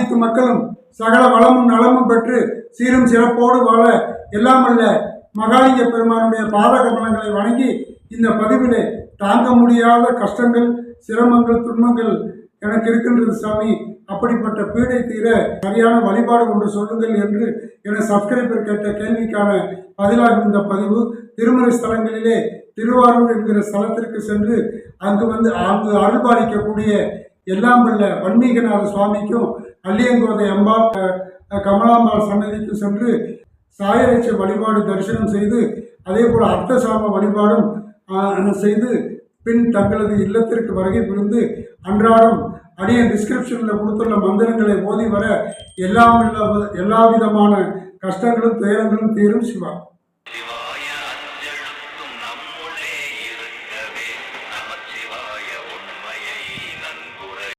அனைத்து மக்களும் சகல வளமும் நலமும் பெற்று சீரும் சிறப்போடு வாழ எல்லாம் அல்ல மகாலிங்க பெருமானுடைய பாத கமலங்களை வணங்கி இந்த பதிவிலே தாங்க முடியாத கஷ்டங்கள், சிரமங்கள், துன்பங்கள் எனக்கு இருக்கின்றது சாமி, அப்படிப்பட்ட பீடை தீர சரியான வழிபாடு ஒன்று சொல்லுங்கள் என்று என சப்ஸ்கிரைபர் கேட்ட கேள்விக்கான பதிலாக இந்த பதிவு. திருமுறை ஸ்தலங்களிலே திருவாரூர் என்கிற ஸ்தலத்திற்கு சென்று அங்கு அருள்பாலிக்கக்கூடிய எல்லாம் வல்ல வன்மீகநாத சுவாமிக்கும் அள்ளியங்கோதை அம்பாள் கமலாம்பாள் சன்னதிக்கும் சென்று சாயரட்ச வழிபாடு தரிசனம் செய்து அதே போல் அர்த்தசாம வழிபாடும் செய்து பின் தங்களது இல்லத்திற்கு வருகை புரிந்து அன்றாடம் அடியன் டிஸ்கிரிப்ஷனில் கொடுத்துள்ள மந்திரங்களை ஓதி வர எல்லா விதமான கஷ்டங்களும் துயரங்களும் தீரும். சிவா.